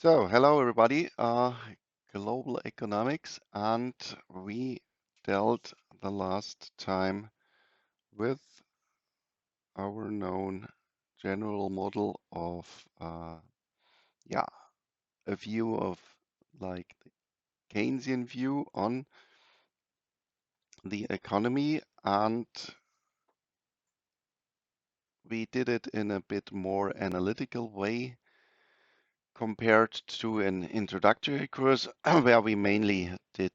So, hello everybody. Global economics, and we dealt the last time with our known general model of, yeah, a view of like the Keynesian view on the economy, and we did it in a bit more analytical way compared to an introductory course where we mainly did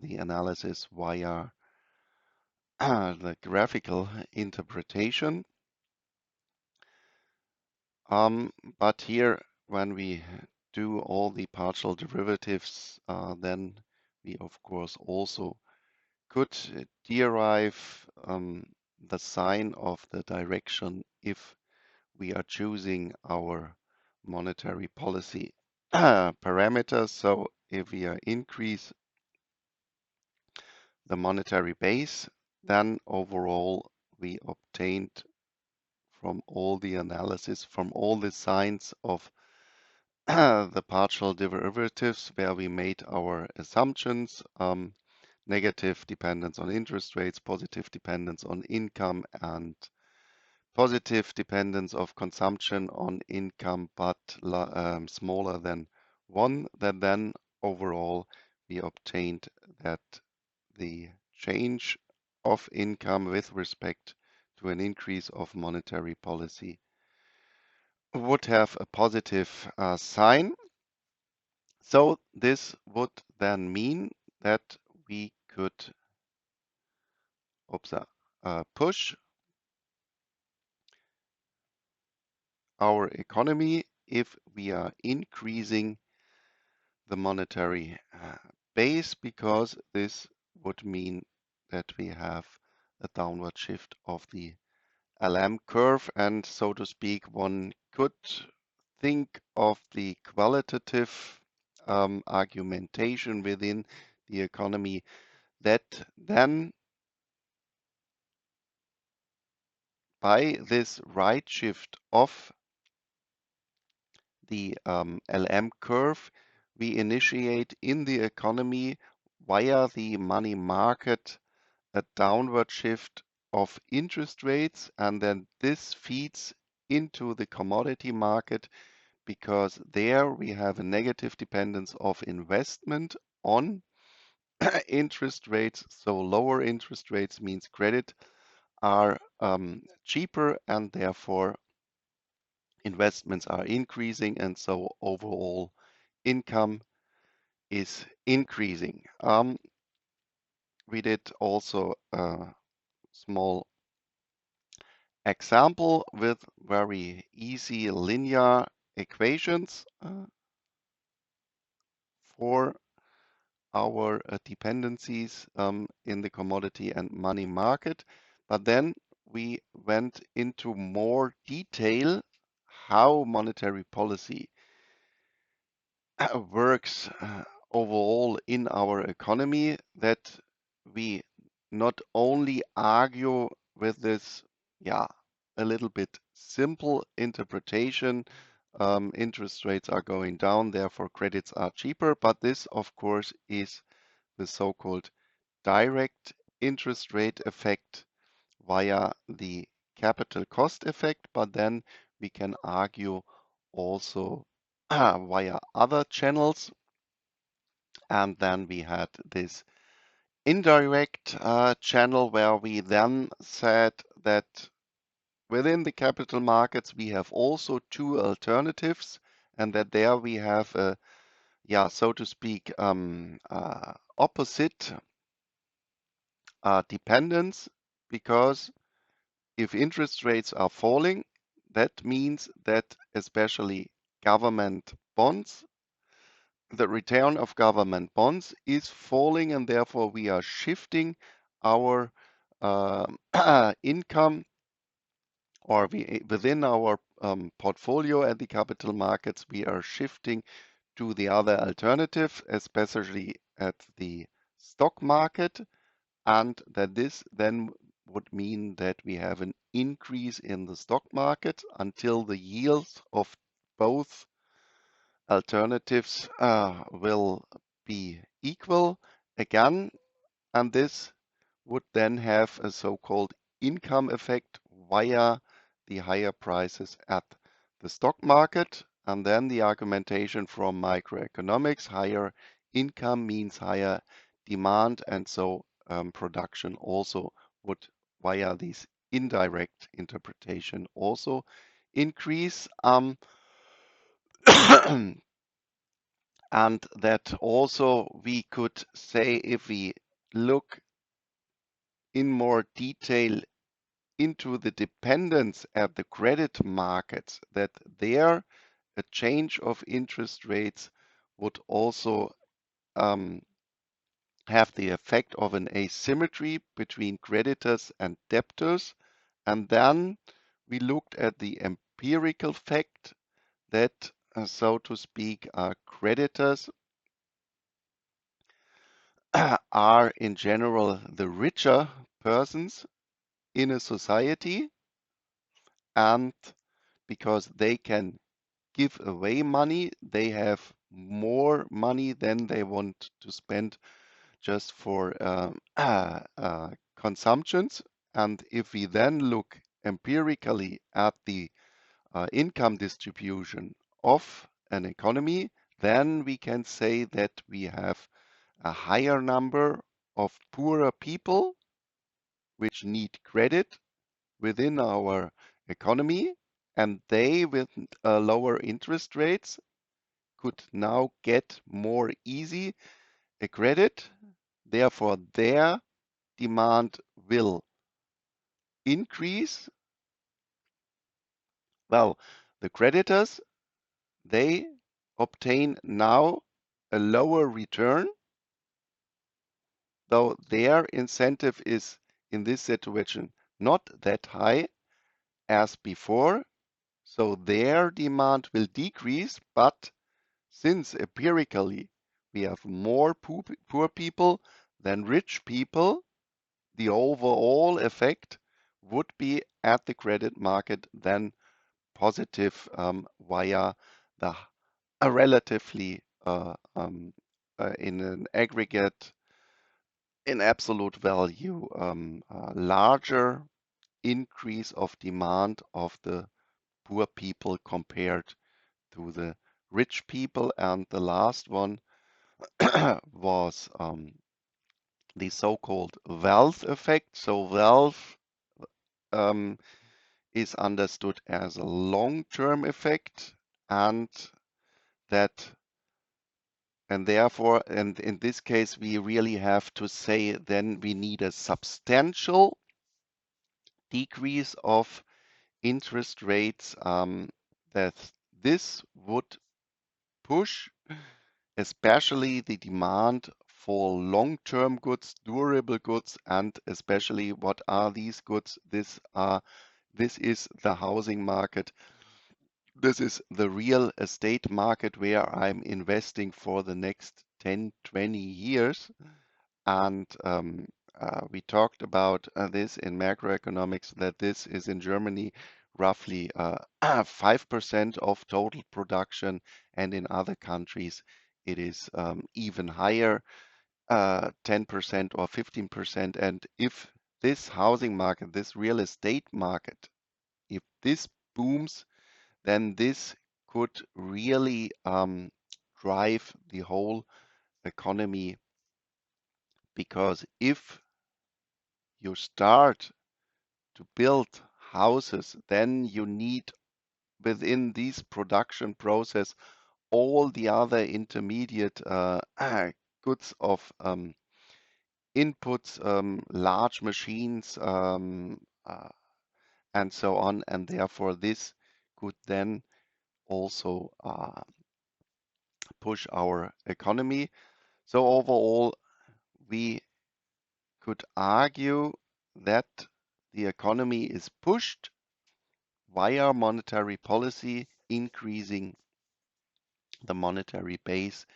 the analysis via the graphical interpretation. Um, but here, when we do all the partial derivatives, then we of course also could derive the sign of the direction if we are choosing our monetary policy parameters. So if we increase the monetary base, then overall we obtained from all the analysis, from all the signs of the partial derivatives where we made our assumptions, negative dependence on interest rates, positive dependence on income, and positive dependence of consumption on income, but smaller than 1, that then overall we obtained that the change of income with respect to an increase of monetary policy would have a positive sign. So this would then mean that we could push our economy if we are increasing the monetary base, because this would mean that we have a downward shift of the LM curve, and so to speak, one could think of the qualitative argumentation within the economy that then by this right shift of the LM curve, we initiate in the economy via the money market a downward shift of interest rates, and then this feeds into the commodity market, because there we have a negative dependence of investment on interest rates. So lower interest rates means credit are cheaper, and therefore investments are increasing, and so overall income is increasing. We did also a small example with very easy linear equations for our dependencies in the commodity and money market. But then we went into more detail how monetary policy works overall in our economy, that we not only argue with this, a little bit simple interpretation, interest rates are going down, therefore credits are cheaper, but this, of course, is the so-called direct interest rate effect via the capital cost effect, but then we can argue also via other channels. And then we had this indirect channel where we then said that within the capital markets we have also two alternatives, and that there we have a, so to speak, opposite dependence, because if interest rates are falling, that means that especially government bonds, the return of government bonds is falling, and therefore we are shifting our income, or within our portfolio at the capital markets, we are shifting to the other alternative, especially at the stock market, and that this then would mean that we have an increase in the stock market until the yields of both alternatives will be equal again, and this would then have a so-called income effect via the higher prices at the stock market. And then the argumentation from microeconomics, higher income means higher demand, and so production also would, via this indirect interpretation, also increase. And that also we could say, if we look in more detail into the dependence at the credit markets, that there a change of interest rates would also have the effect of an asymmetry between creditors and debtors. And then we looked at the empirical fact that, so to speak, creditors are in general the richer persons in a society, and because they can give away money, they have more money than they want to spend just for consumptions. And if we then look empirically at the income distribution of an economy, then we can say that we have a higher number of poorer people which need credit within our economy, and they, with lower interest rates, could now get more easy a credit. Therefore, their demand will increase. Well, the creditors, they obtain now a lower return, though their incentive is in this situation not that high as before. So their demand will decrease, but since empirically we have more poor people than rich people, the overall effect would be at the credit market then positive via the a relatively in an aggregate, in absolute value, larger increase of demand of the poor people compared to the rich people. And the last one was the so-called wealth effect. So wealth um, is understood as a long-term effect, and that and therefore, and in this case, we really have to say then we need a substantial decrease of interest rates, that this would push especially the demand for long-term goods, durable goods, and especially what are these goods? This is the housing market. This is the real estate market where I'm investing for the next 10, 20 years. And we talked about this in macroeconomics, that this is in Germany roughly 5% of total production, and in other countries it is even higher, 10% or 15%. And if this housing market, this real estate market, if this booms, then this could really drive the whole economy, because if you start to build houses, then you need within this production process all the other intermediate goods of inputs, large machines, and so on. And therefore, this could then also push our economy. So overall, we could argue that the economy is pushed via monetary policy, increasing the monetary base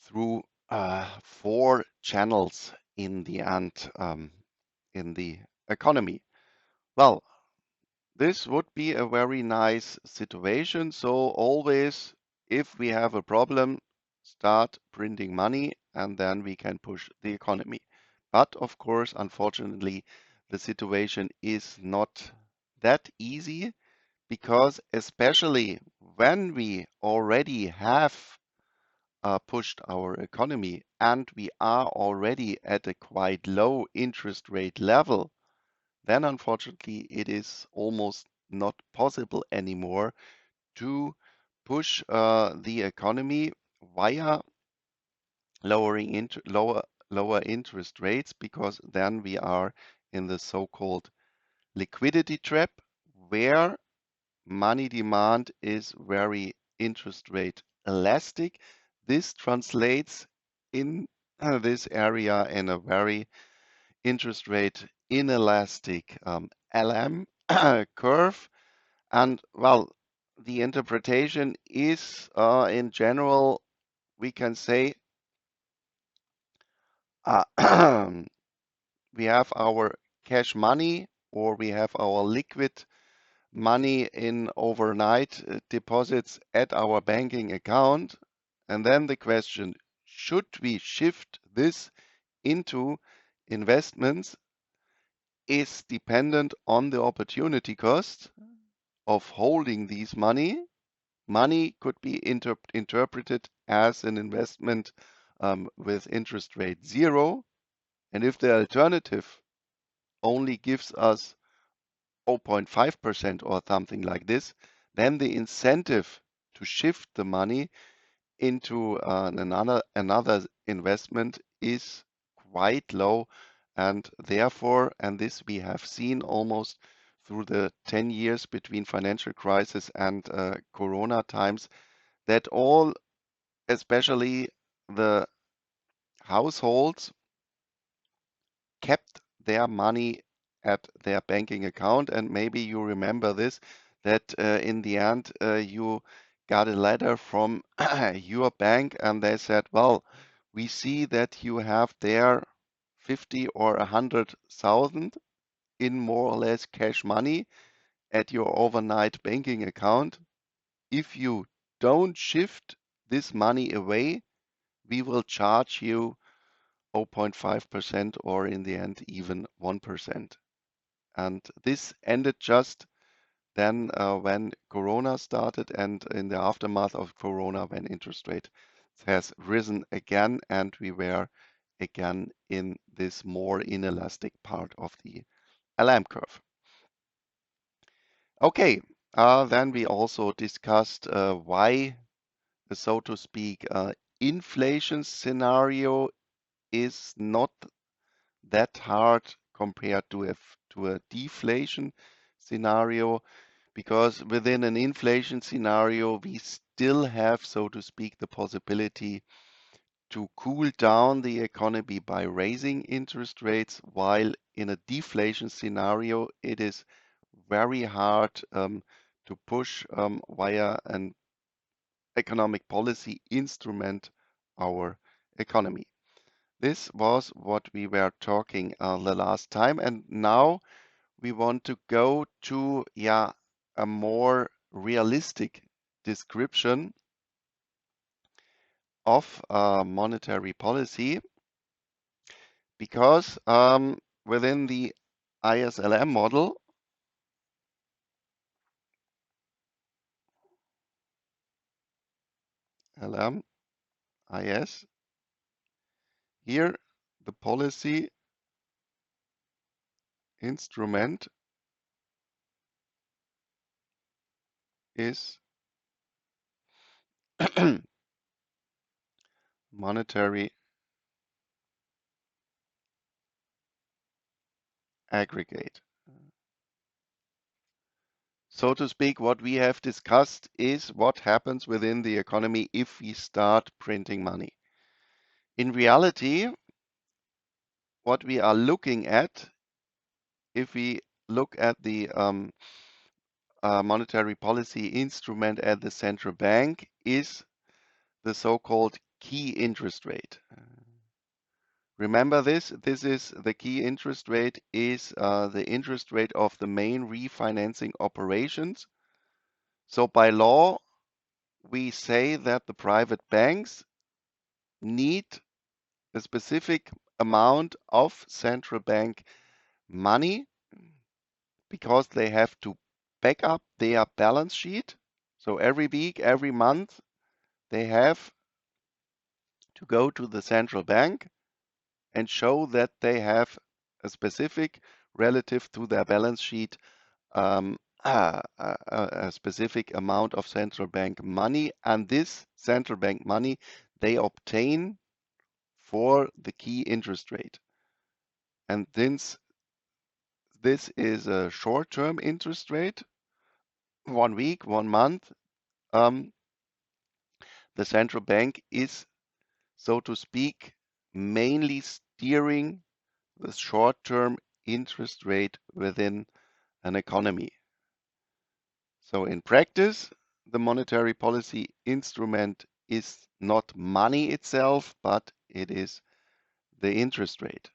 through four channels in the end, in the economy. Well, this would be a very nice situation. So always, if we have a problem, start printing money and then we can push the economy. But of course, unfortunately, the situation is not that easy because especially when we already have pushed our economy and we are already at a quite low interest rate level, then unfortunately it is almost not possible anymore to push the economy via lower interest rates, because then we are in the so-called liquidity trap where money demand is very interest rate elastic. This translates in this area in a very interest rate inelastic LM curve. And well, the interpretation is in general, we can say uh, we have our cash money or we have our liquid money in overnight deposits at our banking account. And then the question, should we shift this into investments, is dependent on the opportunity cost of holding these money. Money could be interpreted as an investment with interest rate 0. And if the alternative only gives us 0.5% or something like this, then the incentive to shift the money into another investment is quite low. And therefore, and this we have seen almost through the 10 years between financial crisis and Corona times, that all, especially the households, kept their money at their banking account. And maybe you remember this, that in the end you got a letter from your bank and they said, well, we see that you have there 50 or 100,000 in more or less cash money at your overnight banking account. If you don't shift this money away, we will charge you 0.5% or in the end even 1%. And this ended just then when Corona started and in the aftermath of Corona when interest rate has risen again and we were again in this more inelastic part of the LM curve. Okay, then we also discussed why, so to speak, inflation scenario is not that hard compared to a deflation scenario, because within an inflation scenario we still have, so to speak, the possibility to cool down the economy by raising interest rates, while in a deflation scenario it is very hard to push via an economic policy instrument our economy. This was what we were talking the last time, and now we want to go to a more realistic description of monetary policy, because within the ISLM model, LM, IS, here the policy instrument is monetary aggregate. So to speak, what we have discussed is what happens within the economy if we start printing money. In reality, what we are looking at, if we look at the monetary policy instrument at the central bank, is the so-called key interest rate. Remember this, this is the key interest rate is the interest rate of the main refinancing operations. So by law, we say that the private banks need a specific amount of central bank money because they have to back up their balance sheet. So every week, every month, they have to go to the central bank and show that they have a specific relative to their balance sheet a specific amount of central bank money, and this central bank money they obtain for the key interest rate. And since this is a short-term interest rate, 1 week, 1 month, um, the central bank is, so to speak, mainly steering the short-term interest rate within an economy. So in practice, the monetary policy instrument is not money itself, but it is the interest rate.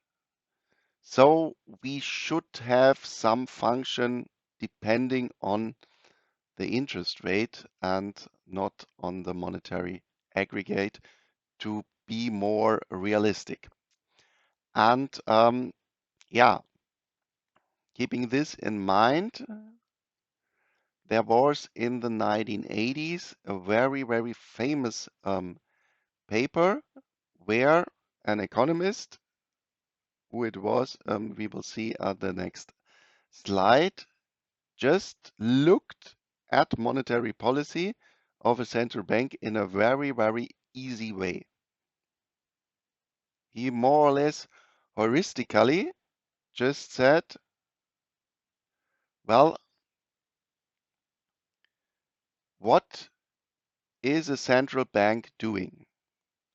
So we should have some function depending on the interest rate and not on the monetary aggregate to be more realistic. And yeah, keeping this in mind, there was in the 1980s a very, very famous paper where an economist, who it was, we will see at the next slide, just looked at monetary policy of a central bank in a very, very easy way. He more or less heuristically just said, well, what is a central bank doing?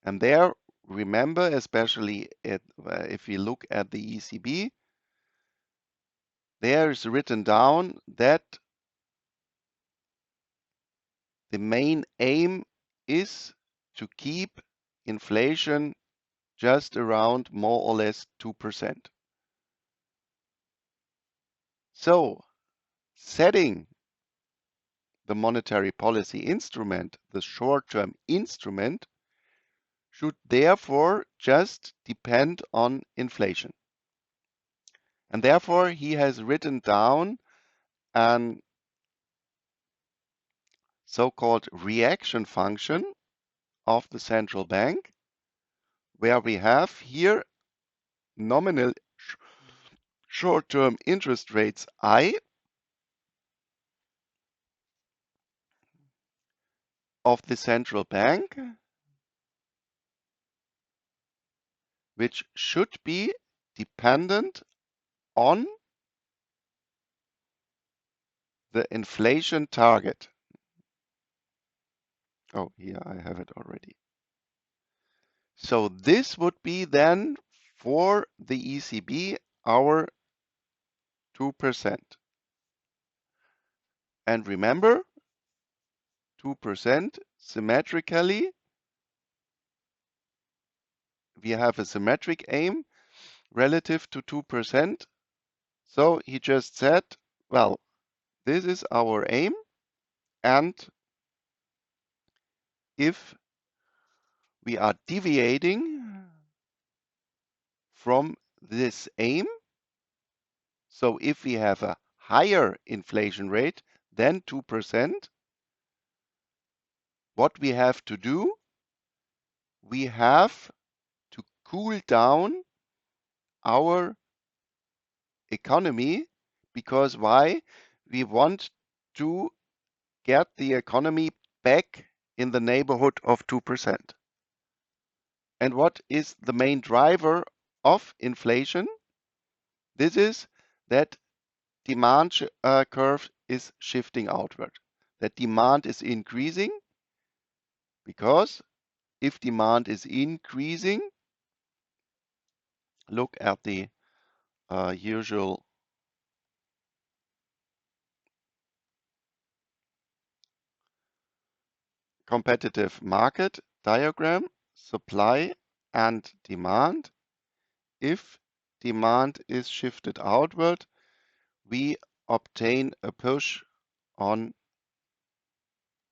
And there, remember, especially if we look at the ECB, there is written down that the main aim is to keep inflation just around more or less 2%. So, setting the monetary policy instrument, the short-term instrument, should therefore just depend on inflation. And therefore, he has written down an so-called reaction function of the central bank, where we have here nominal short-term interest rates I of the central bank, which should be dependent on the inflation target. Oh, here I have it already. So this would be then for the ECB our 2%. And remember, 2% symmetrically, we have a symmetric aim relative to 2%. So he just said, well, this is our aim. And if we are deviating from this aim, so if we have a higher inflation rate than 2%, what we have to do, we have to cool down our economy, because why? We want to get the economy back in the neighborhood of 2%. And what is the main driver of inflation? This is that demand curve is shifting outward. That demand is increasing, because if demand is increasing, look at the usual competitive market diagram, supply and demand. If demand is shifted outward, we obtain a push on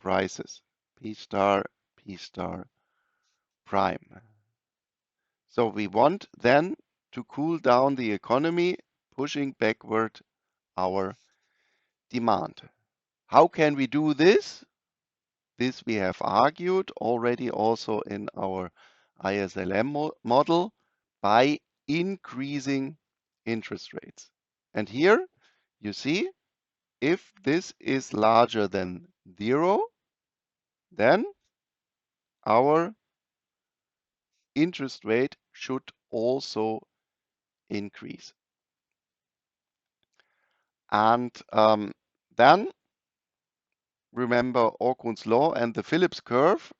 prices P star, P star prime. So we want then to cool down the economy, pushing backward our demand. How can we do this? This we have argued already also in our ISLM model by increasing interest rates. And here you see if this is larger than 0, then our interest rate should also increase. And then remember Orkun's law and the Phillips curve.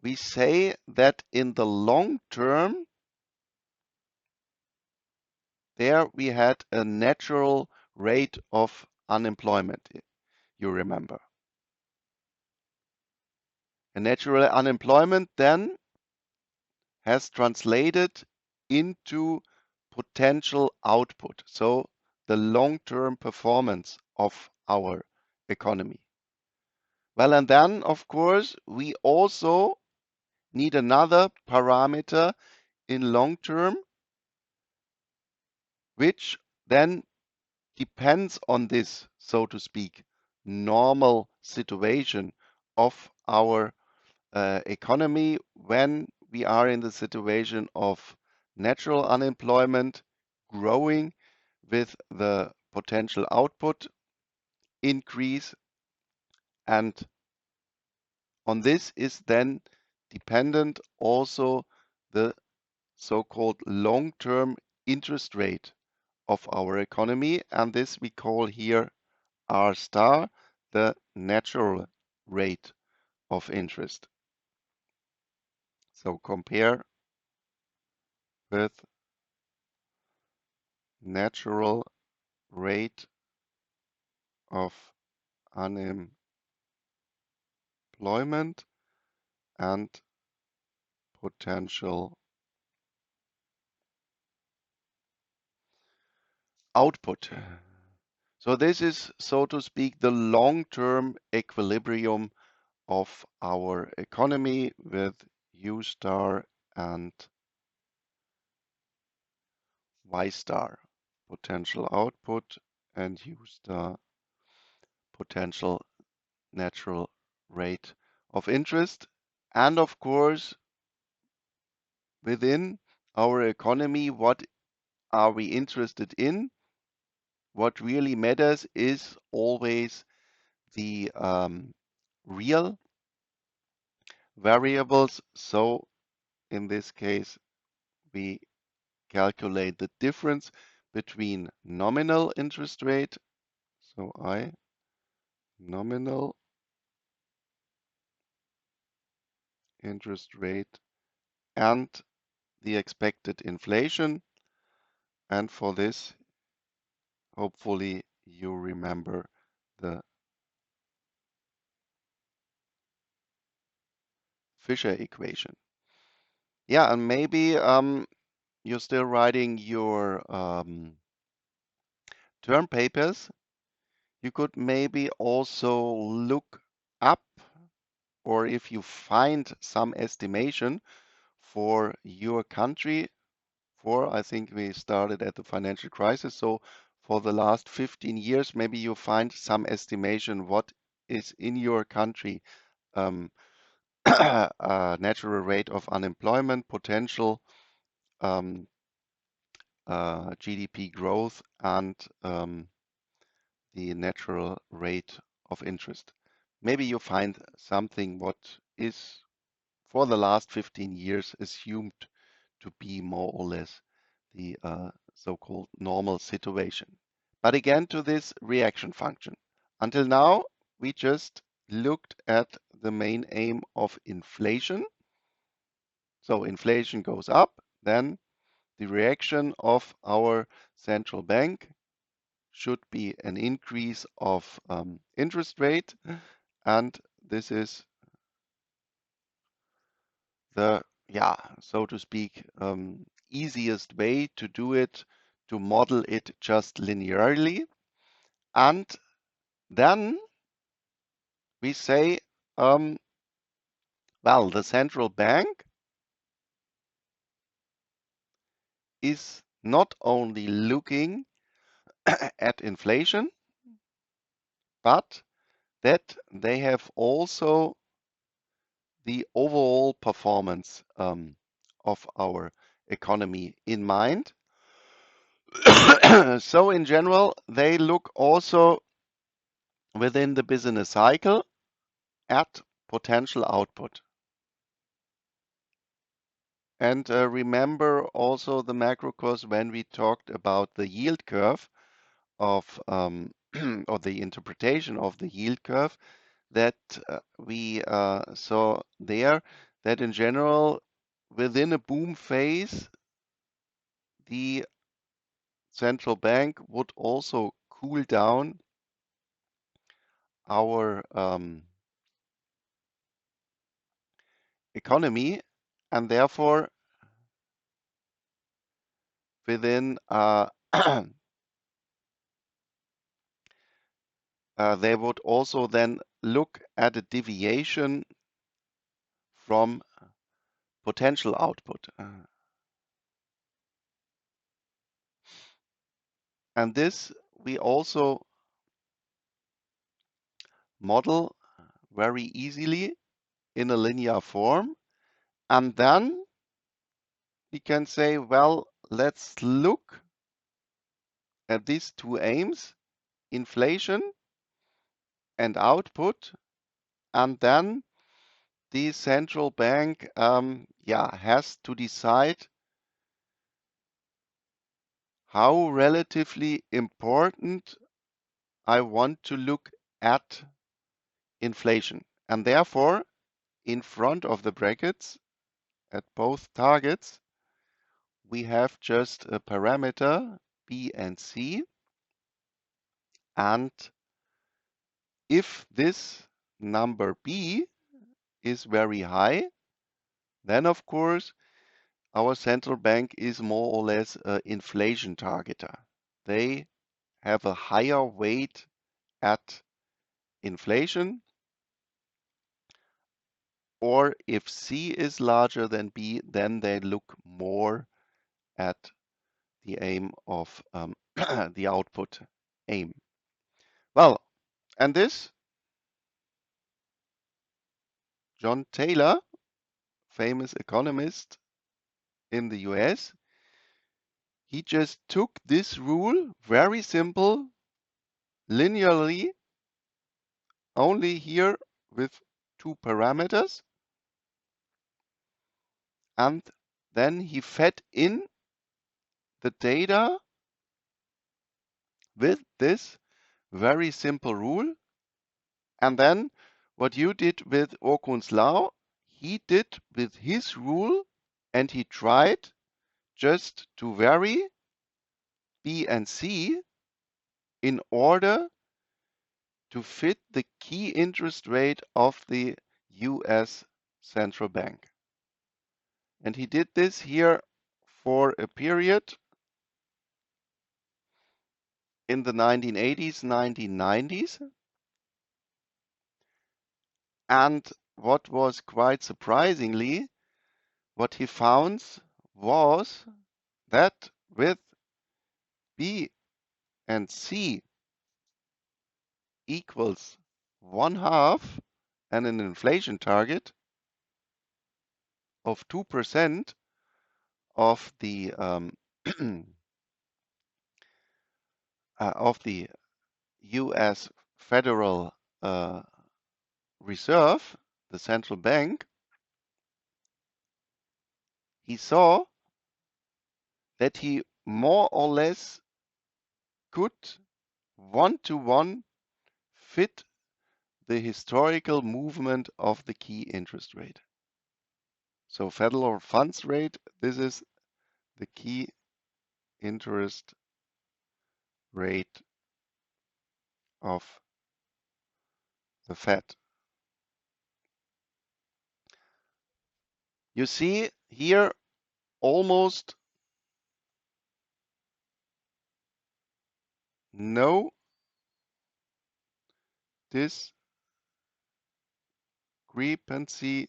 We say that in the long term, there we had a natural rate of unemployment, you remember. A natural unemployment then has translated into potential output, so the long-term performance of our economy. Well, and then, of course, we also need another parameter in long term, which then depends on this, so to speak, normal situation of our economy when we are in the situation of natural unemployment growing with the potential output increase. And on this is then dependent also the so-called long-term interest rate of our economy. And this we call here R star, the natural rate of interest. So compare with natural rate of unemployment and potential output. So this is, so to speak, the long-term equilibrium of our economy with U star and Y star, potential output, and U star, potential natural rate of interest. And of course, within our economy, what are we interested in? What really matters is always the real variables. So in this case, we calculate the difference between nominal interest rate, so I nominal interest rate, and the expected inflation. And for this, hopefully you remember the Fisher equation. Yeah, and maybe you're still writing your term papers. You could maybe also look up, or if you find some estimation for your country, for I think we started at the financial crisis, so for the last 15 years, maybe you find some estimation what is in your country natural rate of unemployment, potential GDP growth, and the natural rate of interest. Maybe you find something what is for the last 15 years assumed to be more or less the so-called normal situation. But again, to this reaction function. Until now, we just looked at the main aim of inflation. So inflation goes up, then the reaction of our central bank should be an increase of interest rate. And this is the, yeah, so to speak, easiest way to do it, to model it just linearly. And then we say Well, the central bank is not only looking at inflation, but that they have also the overall performance of our economy in mind. So in general, they look also within the business cycle at potential output. And remember also the macro course when we talked about the yield curve of or the interpretation of the yield curve that we saw there, that in general within a boom phase the central bank would also cool down our economy, and therefore within they would also then look at a deviation from potential output. And this we also model very easily in a linear form. And then we can say, well, let's look at these two aims, inflation and output. And then the central bank has to decide how relatively important I want to look at inflation. And therefore, in front of the brackets at both targets, we have just a parameter B and C. And if this number B is very high, then of course our central bank is more or less an inflation targeter. They have a higher weight at inflation, or if C is larger than B, then they look more at the aim of the output aim. Well, and this John Taylor, famous economist in the US, he just took this rule, very simple, linearly, only here with two parameters, and then he fed in the data with this very simple rule. And then what you did with Okun's law, he did with his rule, and he tried just to vary B and C in order to fit the key interest rate of the US central bank. And he did this here for a period in the 1980s, 1990s. And what was quite surprisingly, what he found was that with B and C equals 1/2 and an inflation target of 2% of the of the U.S. Federal Reserve, the central bank, he saw that he more or less could one-to-one fit the historical movement of the key interest rate. So federal funds rate, this is the key interest rate of the Fed. You see here almost no discrepancy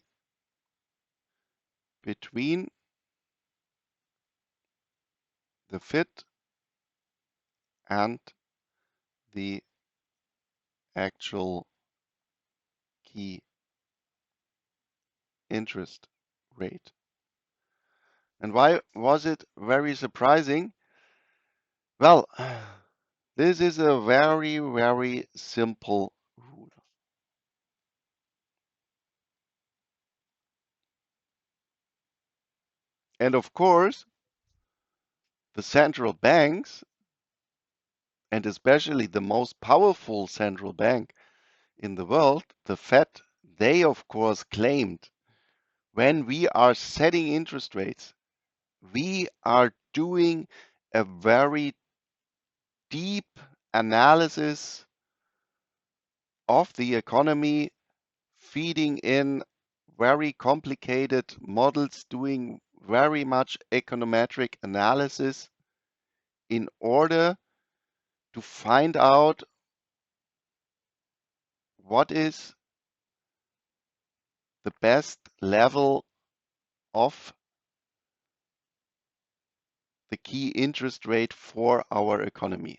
between the fit and the actual key interest rate. And why was it very surprising? Well, this is a very, very simple rule. And of course, the central banks, and especially the most powerful central bank in the world, the Fed, they of course claimed when we are setting interest rates, we are doing a very deep analysis of the economy, feeding in very complicated models, doing very much econometric analysis in order to find out what is the best level of the key interest rate for our economy.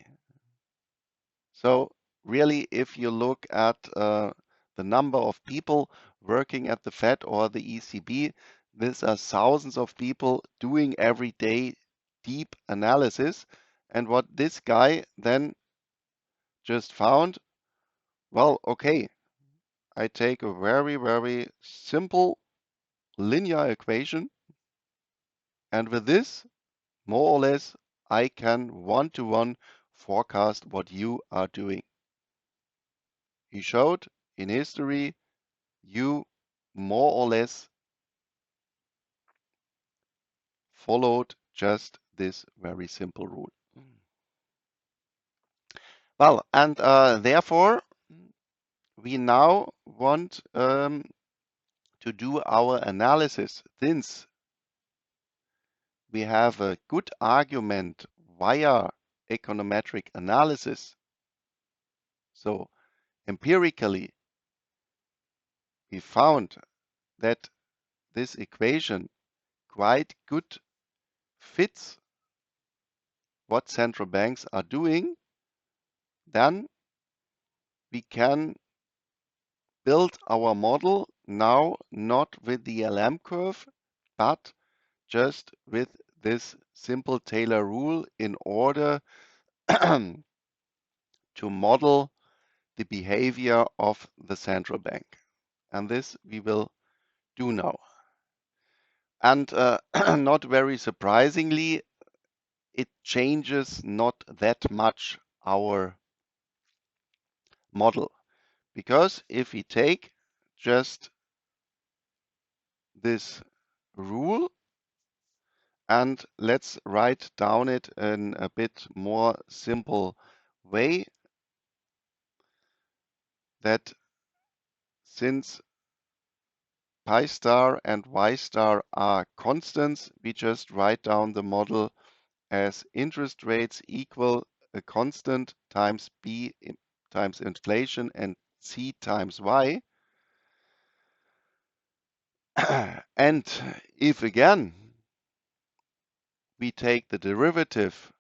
So really, if you look at the number of people working at the Fed or the ECB, these are thousands of people doing every day deep analysis. And what this guy then just found, well, okay, I take a very, very simple linear equation, and with this, more or less, I can one-to-one forecast what you are doing. He showed in history you more or less followed just this very simple rule. Well, and therefore, we now want to do our analysis. Since we have a good argument via econometric analysis, so empirically, we found that this equation quite good fits what central banks are doing, then we can build our model now not with the LM curve, but just with this simple Taylor rule in order to model the behavior of the central bank. And this we will do now. And not very surprisingly, it changes not that much our model. Because if we take just this rule and let's write down it in a bit more simple way, that since pi star and y star are constants, we just write down the model as interest rates equal a constant times b times inflation and c times y. And if again we take the derivative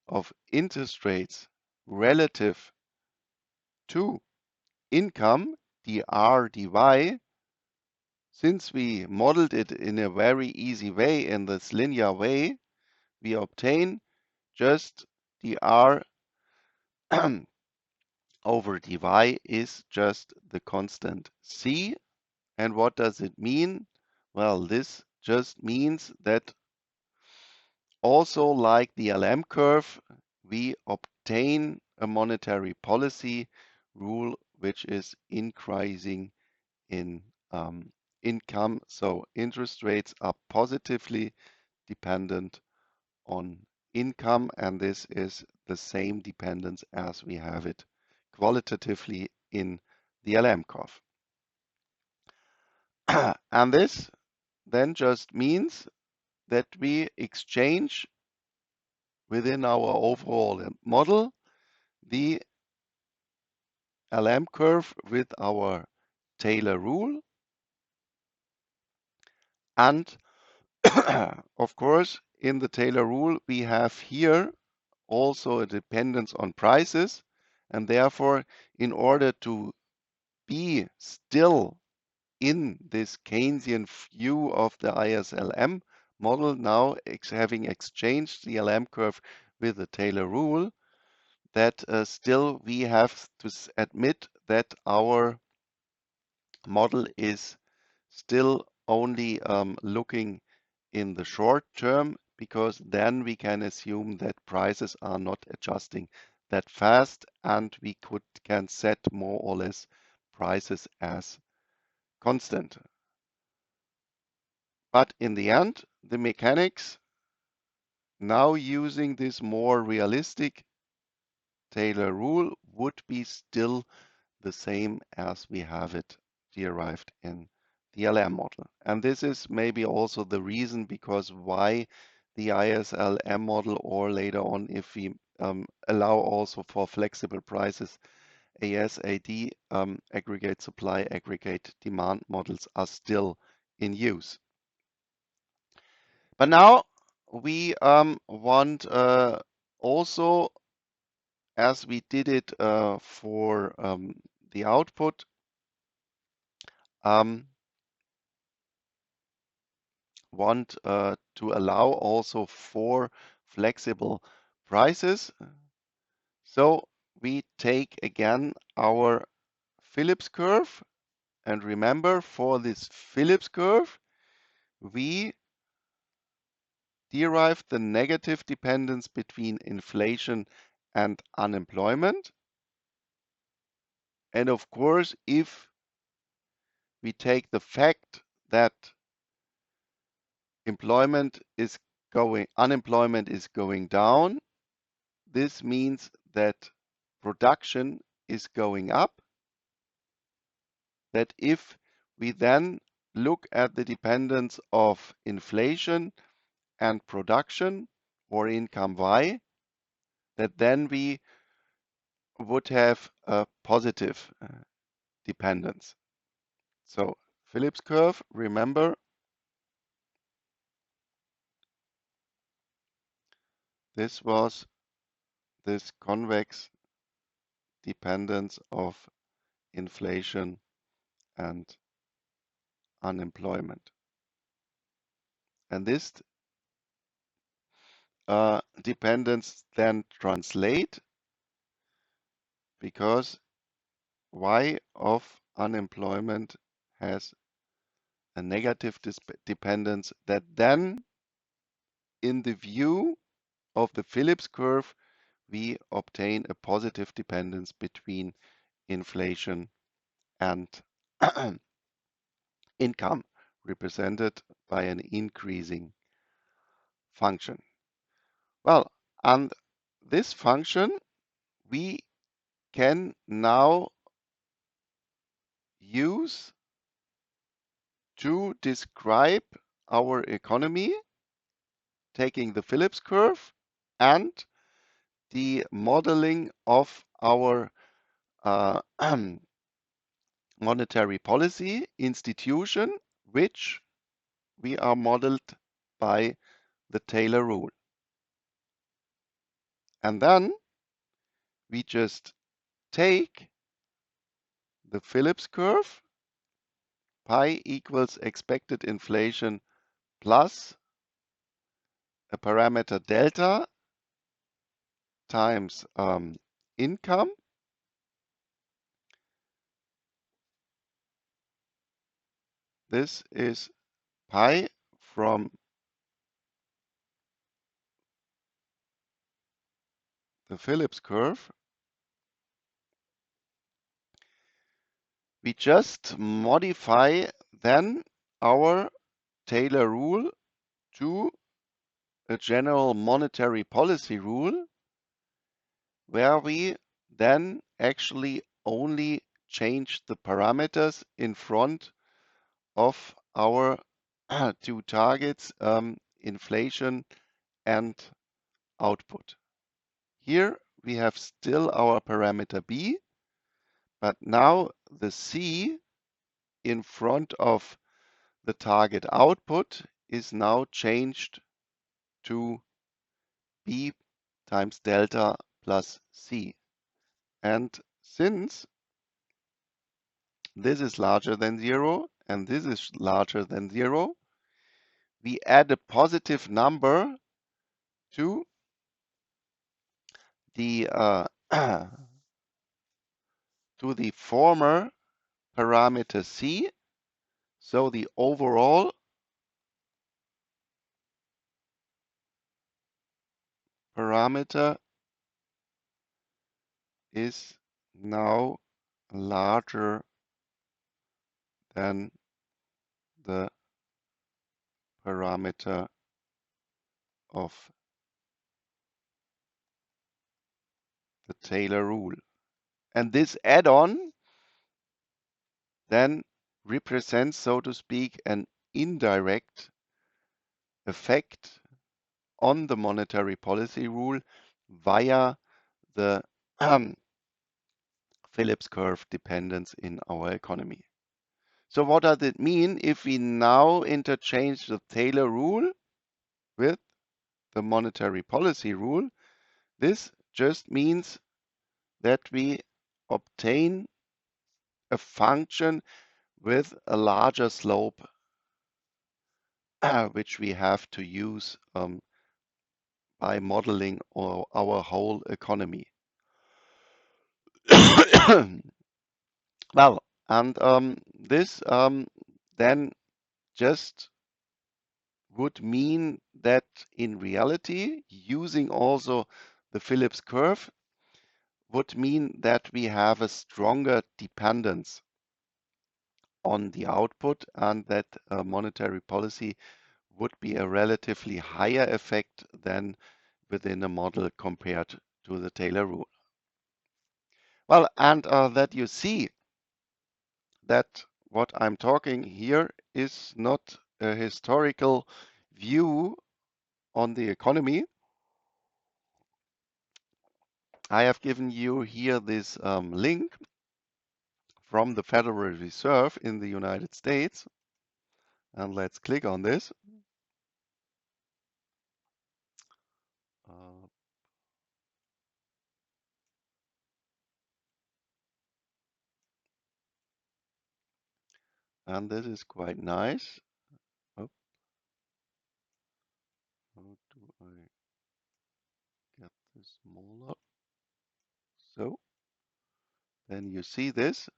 of interest rates relative to income, dr dy, since we modeled it in a very easy way, in this linear way, we obtain just dr over dy is just the constant c. And what does it mean? Well, this just means that also like the LM curve, we obtain a monetary policy rule which is increasing in income. So interest rates are positively dependent on income, and this is the same dependence as we have it qualitatively in the LM curve. And this then just means that we exchange within our overall model the LM curve with our Taylor rule. And of course, in the Taylor rule, we have here also a dependence on prices. And therefore, in order to be still in this Keynesian view of the ISLM model, now having exchanged the LM curve with the Taylor rule, that still we have to admit that our model is still only looking in the short term, because then we can assume that prices are not adjusting that fast, and we can set more or less prices as constant. But in the end, the mechanics, now using this more realistic Taylor rule, would be still the same as we have it derived in the LM model. And this is maybe also the reason because why the ISLM model, or later on if we allow also for flexible prices, ASAD, aggregate supply, aggregate demand models are still in use. But now we want also, as we did it for the output, want to allow also for flexible prices. So we take again our Phillips curve, and remember, for this Phillips curve, we derive the negative dependence between inflation and unemployment. And of course, if we take the fact that unemployment is going down, this means that production is going up. That if we then look at the dependence of inflation and production, or income Y, that then we would have a positive dependence. So Phillips curve, remember, this was this convex dependence of inflation and unemployment. And this dependence then translate, because Y of unemployment has a negative dependence, that then in the view of the Phillips curve, we obtain a positive dependence between inflation and income, represented by an increasing function. Well, and this function we can now use to describe our economy, taking the Phillips curve and the modeling of our monetary policy institution, which we are modeled by the Taylor rule. And then we just take the Phillips curve, pi equals expected inflation plus a parameter delta times income. This is pi from the Phillips curve. We just modify then our Taylor rule to a general monetary policy rule, where we then actually only change the parameters in front of our two targets, inflation and output. Here we have still our parameter B, but now the C in front of the target output is now changed to B times delta plus C. And since this is larger than 0 and this is larger than 0, we add a positive number to the to the former parameter C. So the overall parameter is now larger than the parameter of the Taylor rule. And this add-on then represents, so to speak, an indirect effect on the monetary policy rule via the Phillips curve dependence in our economy. So what does it mean if we now interchange the Taylor rule with the monetary policy rule? This just means that we obtain a function with a larger slope, which we have to use by modeling our whole economy. Well, and this then just would mean that in reality, using also the Phillips curve would mean that we have a stronger dependence on the output and that monetary policy would be a relatively higher effect than within a model compared to the Taylor rule. Well, and that you see that what I'm talking here is not a historical view on the economy. I have given you here this link from the Federal Reserve in the United States. And let's click on this. Uh, and this is quite nice. Oh, how do I get this smaller? So then you see this.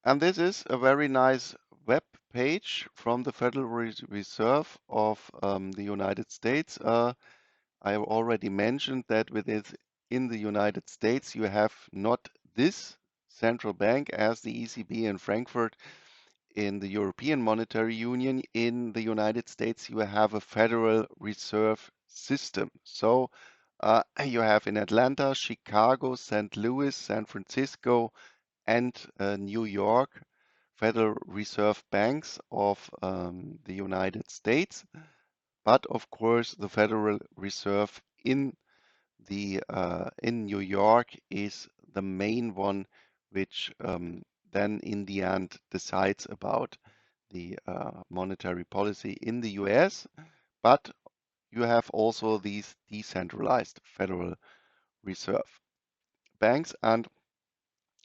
And this is a very nice web page from the Federal Reserve of the United States. I already mentioned that in the United States, you have not this central bank as the ECB in Frankfurt in the European Monetary Union. In the United States, you have a Federal Reserve System. So you have in Atlanta, Chicago, St. Louis, San Francisco, and New York Federal Reserve banks of the United States. But of course, the Federal Reserve in New York is the main one, which then in the end decides about the monetary policy in the US. But you have also these decentralized Federal Reserve banks, and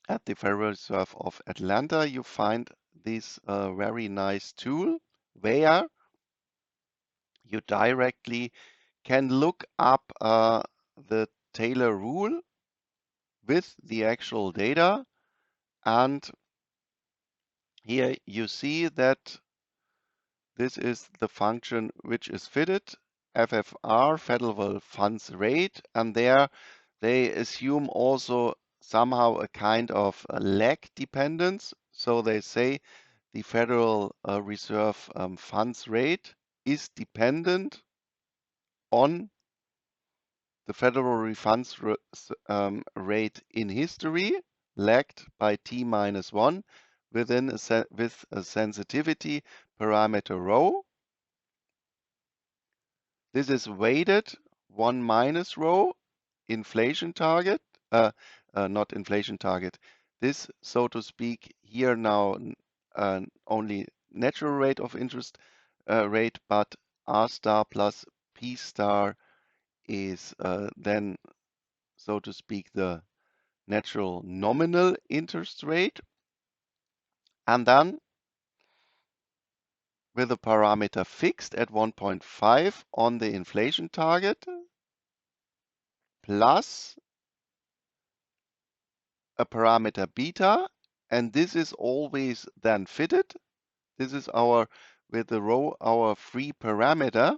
at the Federal Reserve of Atlanta, you find this very nice tool where you directly can look up the Taylor rule with the actual data. And here you see that this is the function which is fitted, FFR, Federal Funds Rate, and there they assume also somehow a kind of a lag dependence. So they say the Federal Reserve funds rate is dependent on the Federal Funds rate in history, lagged by t minus 1 with a sensitivity parameter rho. This is weighted 1 minus rho inflation target, not inflation target. This, so to speak, here now only natural rate of interest rate, but R star plus P star is then, so to speak, the natural nominal interest rate. And then with a parameter fixed at 1.5 on the inflation target, plus a parameter beta, and this is always then fitted. This is our, with the rho, our free parameter,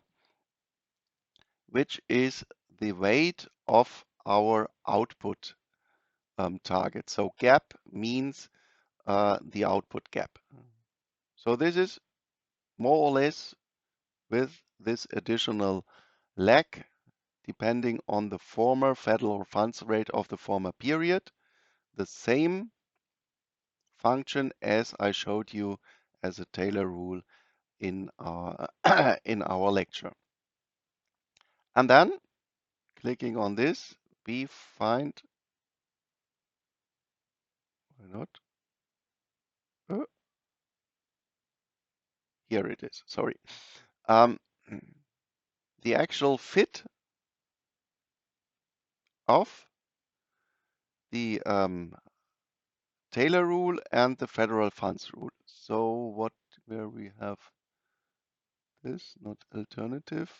which is the weight of our output target. So gap means the output gap. So this is more or less with this additional lag, depending on the former federal funds rate of the former period, the same function as I showed you as a Taylor rule in our, in our lecture. And then clicking on this, we find, why not? Here it is, sorry. The actual fit of the Taylor rule and the federal funds rule. So where we have this, not alternative.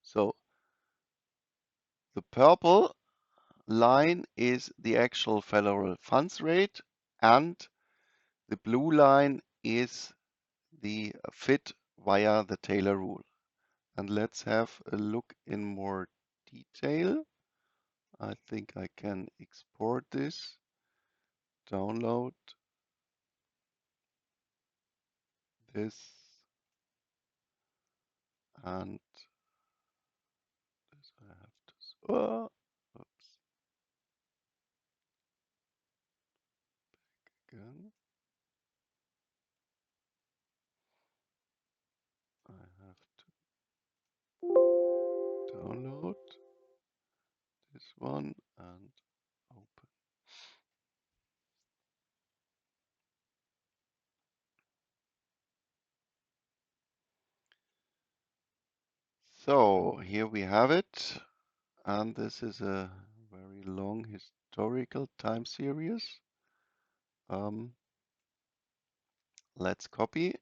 So the purple line is the actual federal funds rate, and the blue line is the fit via the Taylor rule. And let's have a look in more detail. I think I can export this, download this, and this I have to, oops, again. I have to download this one and open. So here we have it, and this is a very long historical time series. Let's copy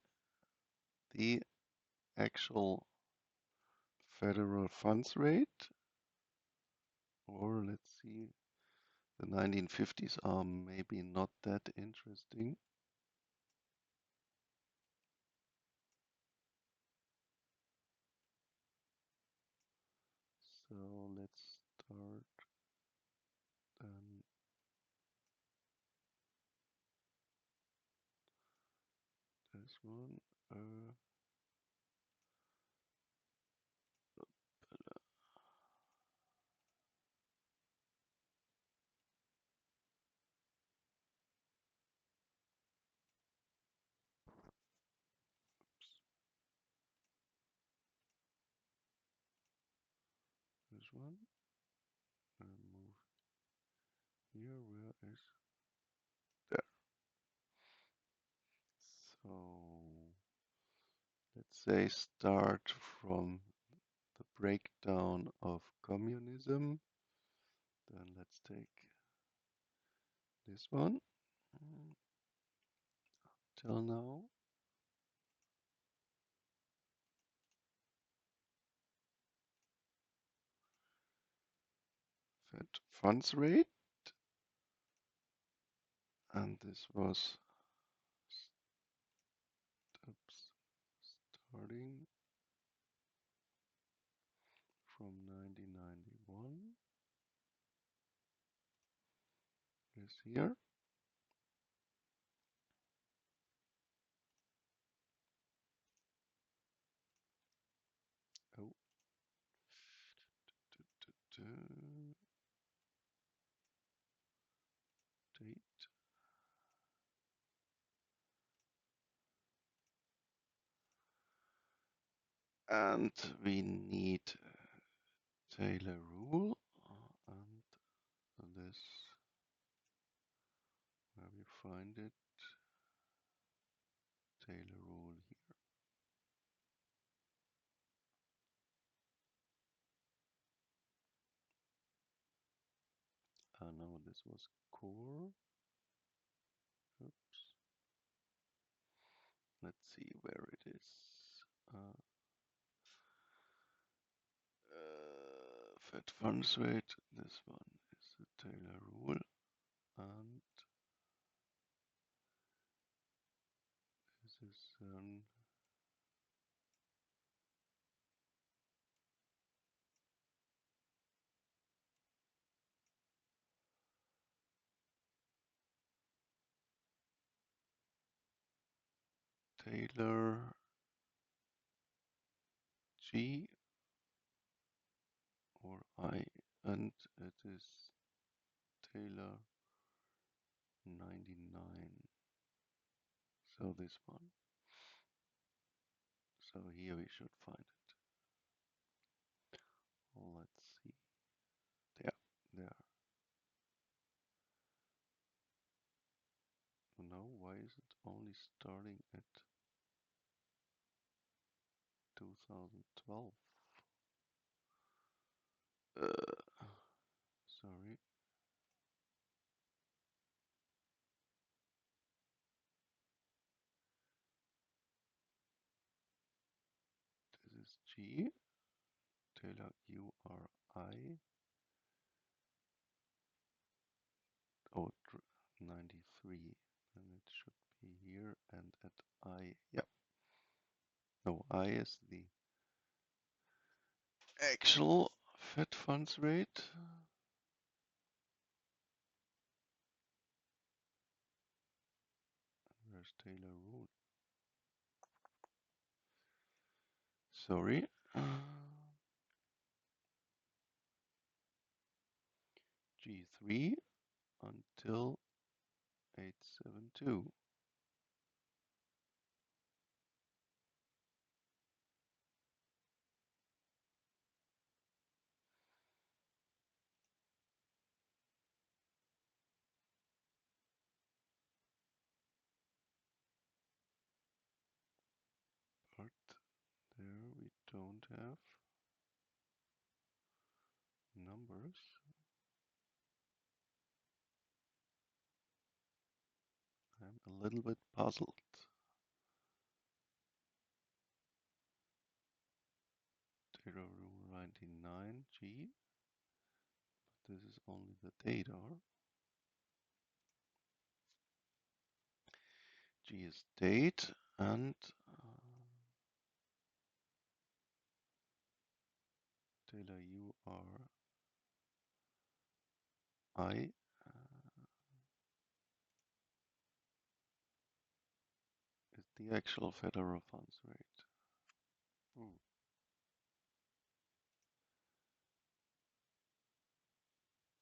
the actual federal funds rate, or let's see, the 1950s are maybe not that interesting. So let's start this one. This one, and move here. Where is there? So let's say start from the breakdown of communism. Then let's take this one till now. Fed funds rate, and this was starting from 1991. Is here. Oh. Date. And we need Taylor rule, and this, where we find it, Taylor no, this was core. Oops. Let's see where it is. Fed funds rate. This one is the Taylor rule, and this is Taylor G or I, and it is Taylor 99. So this one. So here we should find it. Let's see. There. No, why is it only starting at 2012? Sorry. This is G. Taylor URI. Oh, 93. And it should be here and at I. Yeah. No, I is the actual Fed funds rate. Where's Taylor rule? Sorry. G3 until 872. But there we don't have numbers. I'm a little bit puzzled. Taylor rule 99G, but this is only the data. G is date and Taylor URI is the actual federal funds rate. Ooh.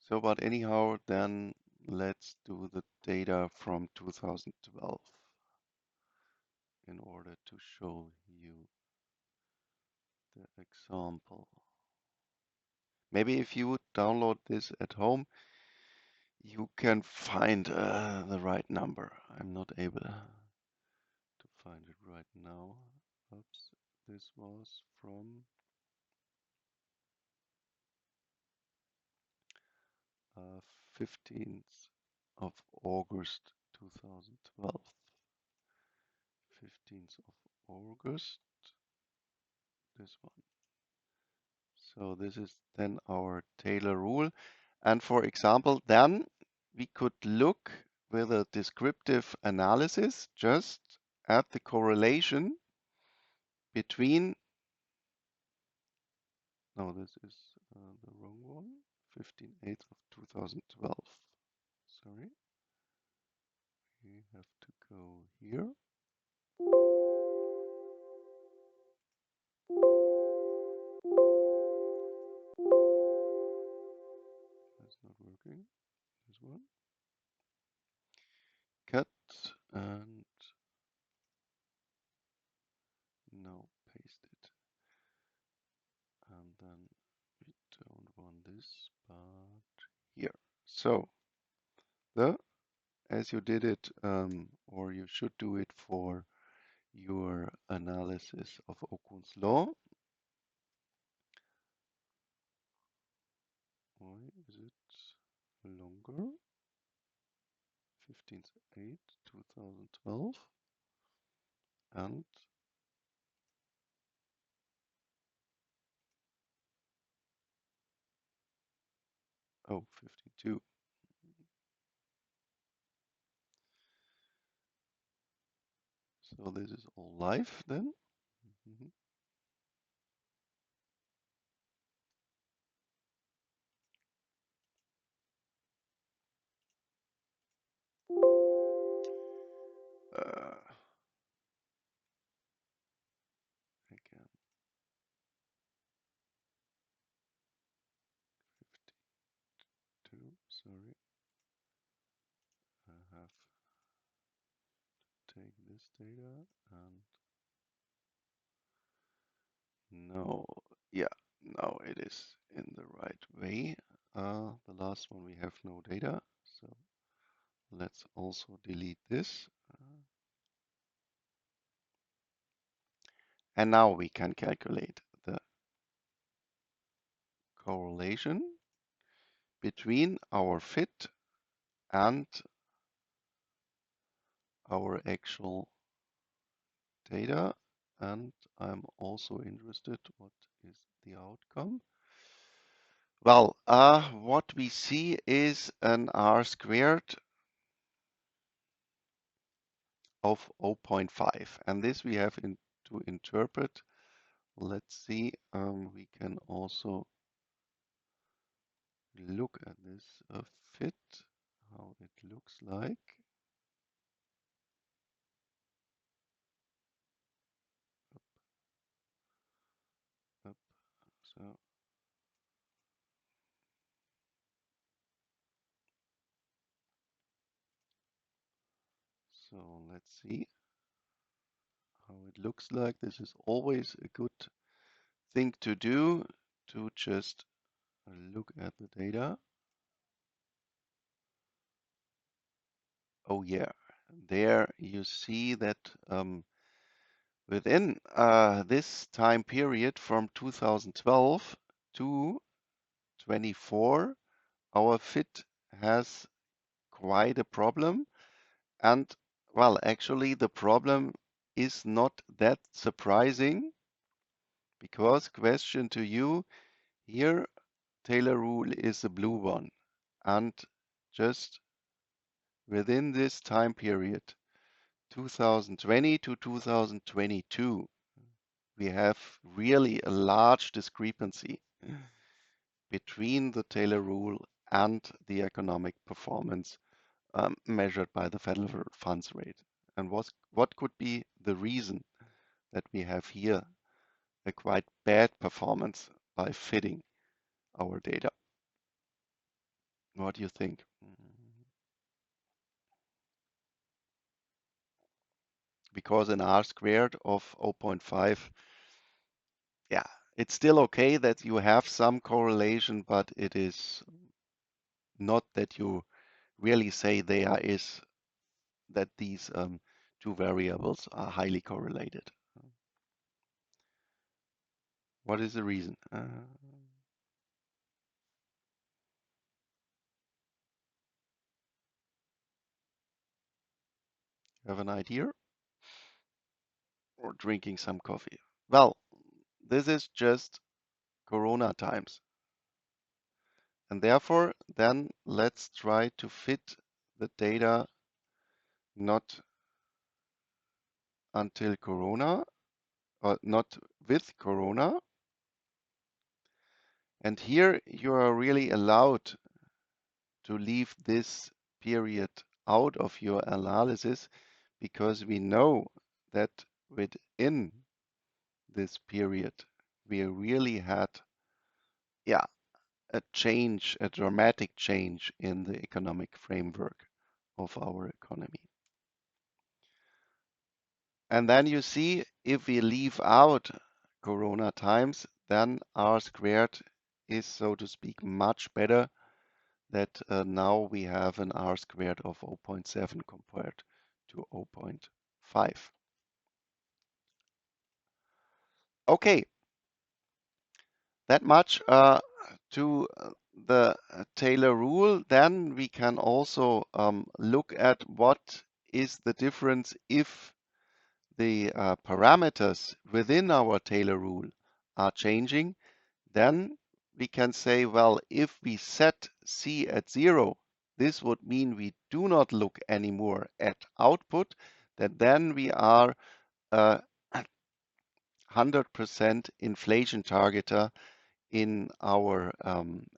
So, but anyhow, then let's do the data from 2012 in order to show you the example. Maybe if you download this at home, you can find the right number. I'm not able to find it right now. Oops, this was from 15th of August 2012. 15th of August, this one. So this is then our Taylor rule. And for example, then we could look with a descriptive analysis just at the correlation between, no, this is the wrong one, 15/8 of 2012. Sorry, we have to go here. That's not working. This one. Cut and now paste it. And then we don't want this, but here. So the as you did it, or you should do it for your analysis of Okun's law. Why is it longer? 8, 2012, and oh, 52. So this is all live then. Mhm. Again, 52. Sorry, I have to take this data and no, yeah, now it is in the right way. The last one we have no data, so let's also delete this. And now we can calculate the correlation between our fit and our actual data. And I'm also interested what is the outcome. Well, what we see is an R squared of 0.5, and this we have to interpret. Let's see, we can also look at this fit, how it looks like. Up, so let's see how it looks like. This is always a good thing to do, to just look at the data. Oh yeah, there you see that within this time period from 2012 to 24, our fit has quite a problem. And well, actually, the problem is not that surprising, because question to you here, Taylor rule is a blue one. And just within this time period, 2020 to 2022, we have really a large discrepancy between the Taylor rule and the economic performance measured by the federal funds rate. And what could be the reason that we have here a quite bad performance by fitting our data? What do you think? Because an R squared of 0.5, yeah, it's still okay that you have some correlation, but it is not that you really say there is that these two variables are highly correlated. What is the reason? Have an idea? Or drinking some coffee? Well, this is just Corona times. And therefore, then let's try to fit the data not until Corona, or not with Corona. And here you are really allowed to leave this period out of your analysis, because we know that within this period we really had, yeah, a change, a dramatic change in the economic framework of our economy. And then you see, if we leave out Corona times, then R squared is, so to speak, much better. That now we have an R squared of 0.7 compared to 0.5. Okay, that much to the Taylor rule, then we can also look at what is the difference if the parameters within our Taylor rule are changing. Then we can say, well, if we set C at 0, this would mean we do not look anymore at output, that then we are a 100% inflation targeter in our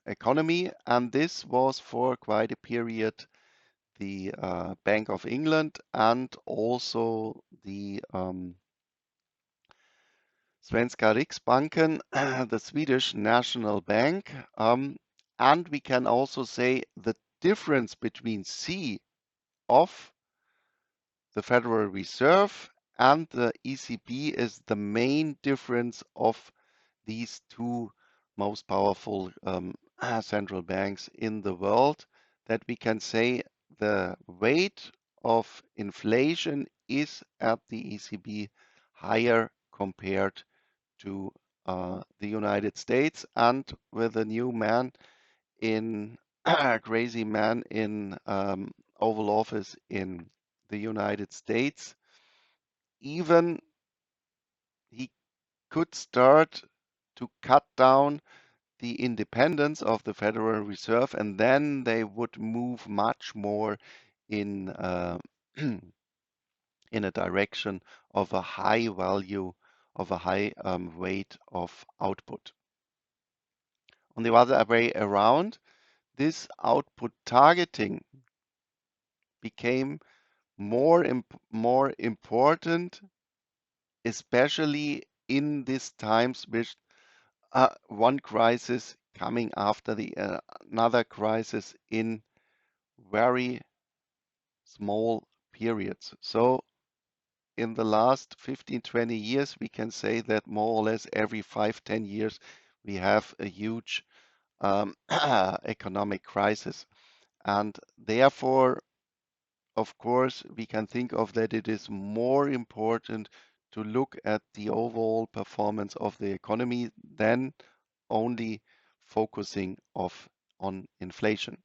economy. And this was for quite a period the Bank of England and also the Svenska Riksbanken, the Swedish National Bank. And we can also say the difference between C of the Federal Reserve and the ECB is the main difference of these two most powerful central banks in the world, that we can say the weight of inflation is at the ECB higher compared to the United States. And with a new man in crazy man in Oval Office in the United States, even he could start to cut down the independence of the Federal Reserve, and then they would move much more in in a direction of a high value, of a high weight of output. On the other way around, this output targeting became more important, especially in these times with one crisis coming after the another crisis in very small periods. So in the last 15, 20 years, we can say that more or less every 5, 10 years, we have a huge economic crisis. And therefore, of course, we can think of that it is more important to look at the overall performance of the economy than only focusing on inflation.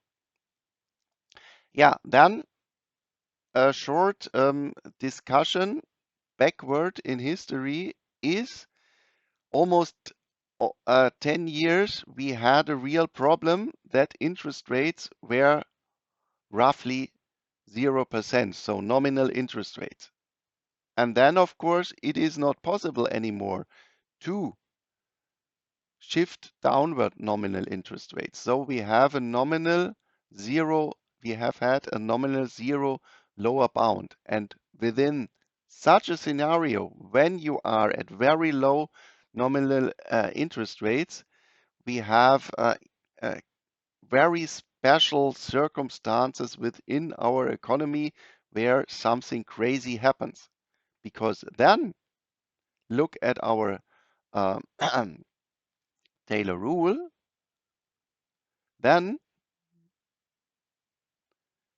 Yeah, then a short discussion backward in history is almost 10 years we had a real problem that interest rates were roughly 0%, so nominal interest rates. And then, of course, it is not possible anymore to shift downward nominal interest rates. So we have a nominal zero, we have had a nominal zero lower bound. And within such a scenario, when you are at very low nominal interest rates, we have very special circumstances within our economy where something crazy happens. Because then look at our Taylor rule, then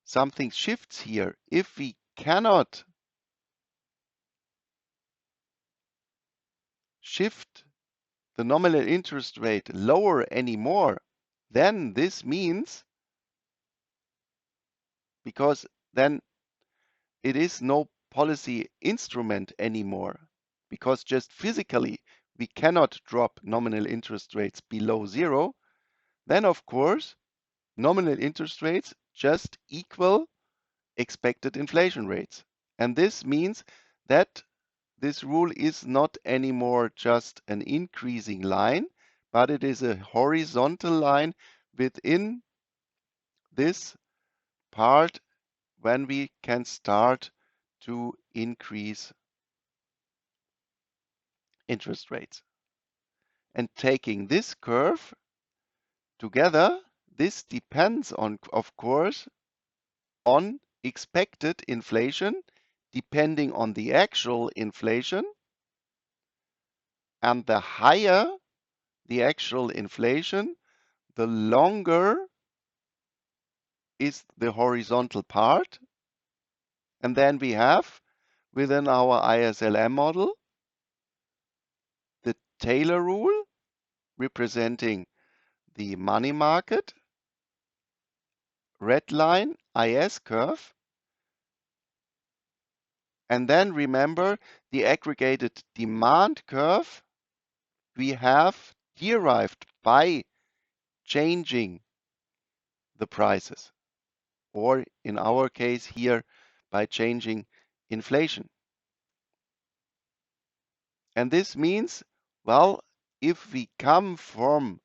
something shifts here. If we cannot shift the nominal interest rate lower anymore, then this means, because then it is no policy instrument anymore, because just physically we cannot drop nominal interest rates below zero, then of course nominal interest rates just equal expected inflation rates. And this means that this rule is not anymore just an increasing line, but it is a horizontal line within this part when we can start to increase interest rates. And taking this curve together, this depends on, of course, on expected inflation, depending on the actual inflation. And the higher the actual inflation, the longer is the horizontal part. And then we have within our ISLM model the Taylor rule representing the money market, red line, IS curve, and then remember the aggregated demand curve we have derived by changing the prices, or in our case here, by changing inflation. And this means, well, if we come from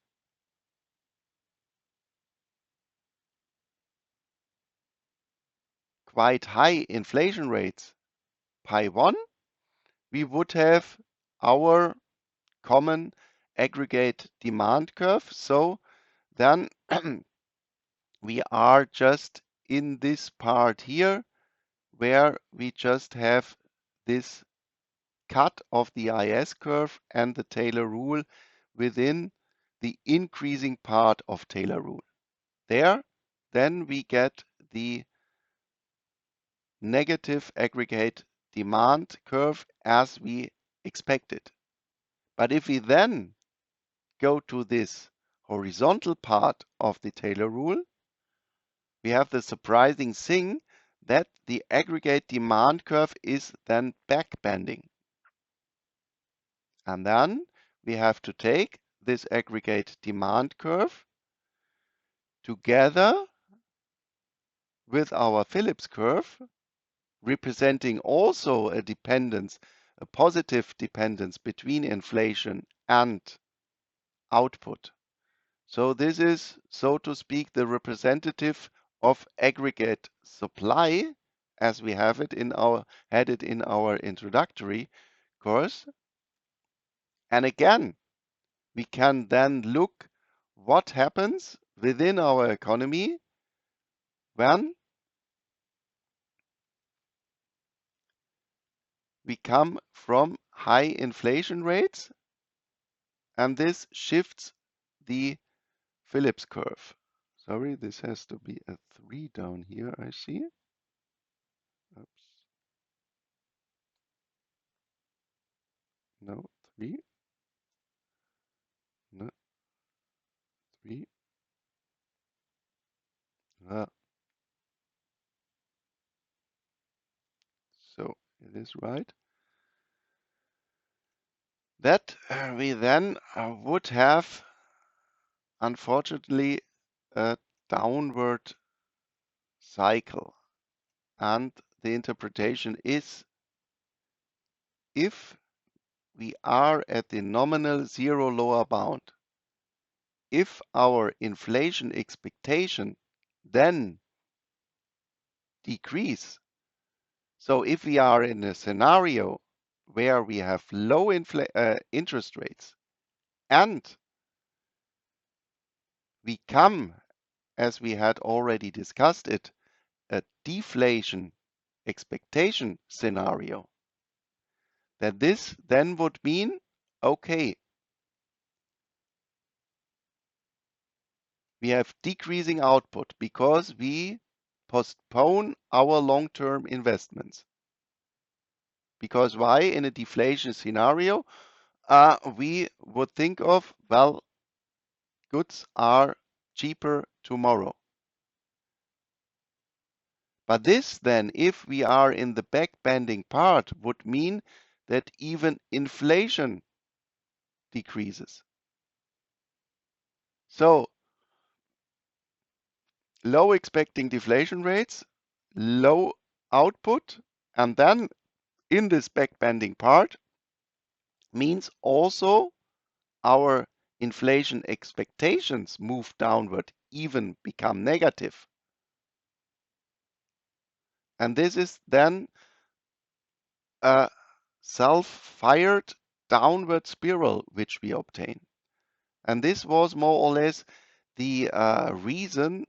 quite high inflation rates, pi 1, we would have our common aggregate demand curve. So then we are just in this part here where we just have this cut of the IS curve and the Taylor rule within the increasing part of Taylor rule. There, then we get the negative aggregate demand curve as we expected. But if we then go to this horizontal part of the Taylor rule, we have the surprising thing that the aggregate demand curve is then backbending. And then we have to take this aggregate demand curve together with our Phillips curve, representing also a dependence, a positive dependence between inflation and output. So this is, so to speak, the representative of aggregate supply as we have it in our had it in our introductory course. And again, we can then look what happens within our economy when we come from high inflation rates, and this shifts the Phillips curve. Sorry, this has to be a 3 down here, I see. Oops. No, 3. No, 3. Ah, so it is right. That we then would have, unfortunately, a downward cycle. And the interpretation is if we are at the nominal zero lower bound, if our inflation expectation then decrease, so if we are in a scenario where we have low interest rates and we come, as we had already discussed it, a deflation expectation scenario, that this then would mean, okay, we have decreasing output because we postpone our long-term investments. Because why? In a deflation scenario, we would think of, well, goods are cheaper tomorrow. But this then, if we are in the backbending part, would mean that even inflation decreases. So low expecting deflation rates, low output, and then in this backbending part means also our inflation expectations move downward, even become negative. And this is then a self-fired downward spiral which we obtain. And this was more or less the reason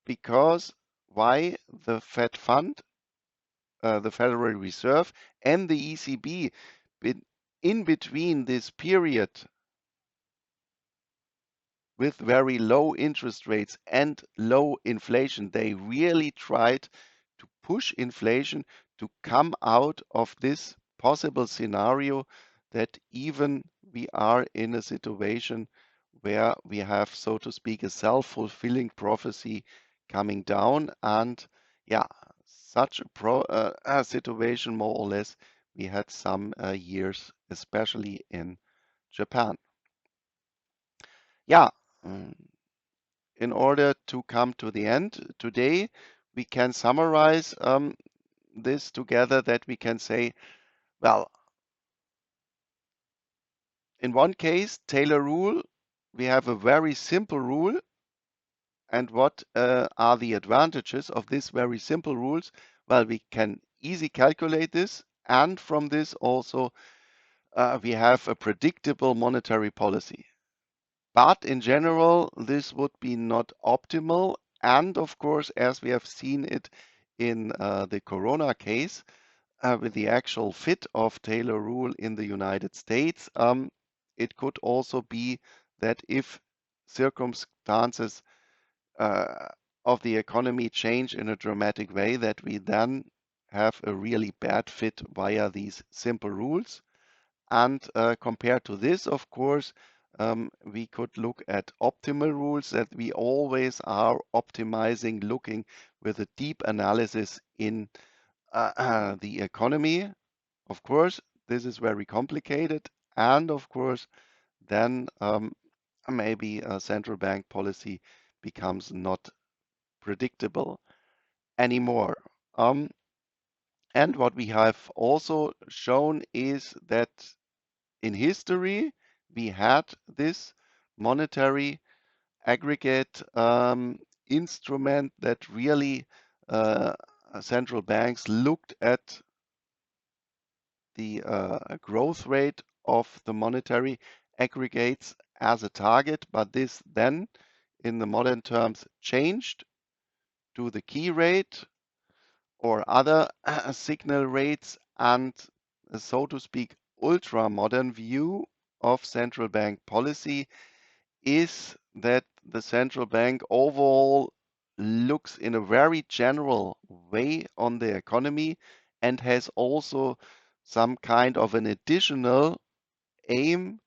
because why the Fed Fund, the Federal Reserve, and the ECB, in between this period with very low interest rates and low inflation, they really tried to push inflation to come out of this possible scenario that even we are in a situation where we have, so to speak, a self-fulfilling prophecy coming down. And yeah, such a situation, more or less, we had some years, especially in Japan. Yeah, mm, in order to come to the end today, we can summarize this together that we can say, well, in one case, Taylor rule, we have a very simple rule. And what are the advantages of this very simple rules? Well, we can easily calculate this. And from this also, we have a predictable monetary policy. But in general, this would be not optimal. And of course, as we have seen it in the Corona case, with the actual fit of Taylor rule in the United States, it could also be that if circumstances uh, of the economy change in a dramatic way, that we then have a really bad fit via these simple rules. And compared to this, of course, we could look at optimal rules that we always are optimizing, looking with a deep analysis in the economy. Of course, this is very complicated. And of course, then maybe a central bank policy becomes not predictable anymore. And what we have also shown is that in history, we had this monetary aggregate instrument that really central banks looked at the growth rate of the monetary aggregates as a target, but this then, in the modern terms, changed to the key rate or other signal rates, and so to speak, ultra-modern view of central bank policy is that the central bank overall looks in a very general way on the economy and has also some kind of an additional aim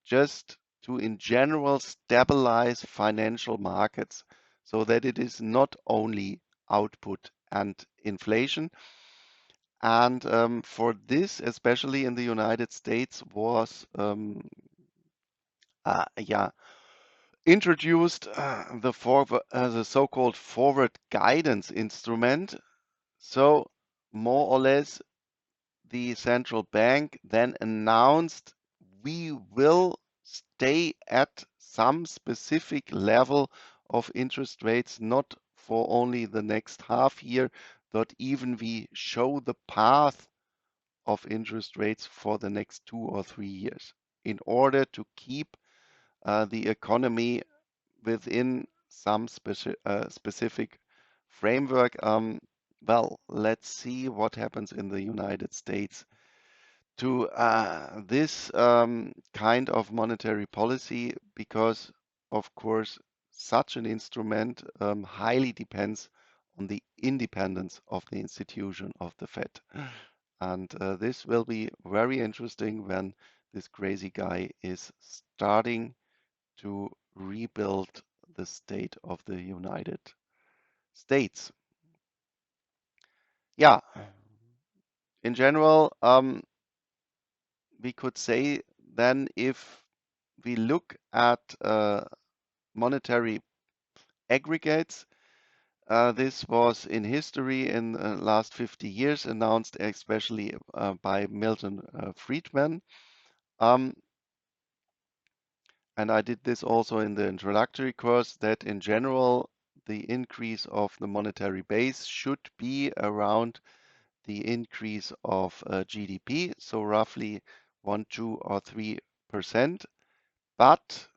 just to, in general, stabilize financial markets so that it is not only output and inflation. And for this, especially in the United States, was yeah, introduced the so-called forward guidance instrument. So more or less, the central bank then announced we will stay at some specific level of interest rates, not for only the next half year, but even we show the path of interest rates for the next 2 or 3 years in order to keep the economy within some specific framework. Well, let's see what happens in the United States to this kind of monetary policy, because, of course, such an instrument highly depends on the independence of the institution of the Fed. And this will be very interesting when this crazy guy is starting to rebuild the state of the United States. Yeah, in general, we could say then if we look at monetary aggregates, this was in history in the last 50 years announced especially by Milton Friedman. Um, and I did this also in the introductory course, that in general, the increase of the monetary base should be around the increase of GDP, so roughly 1, 2, or 3%. But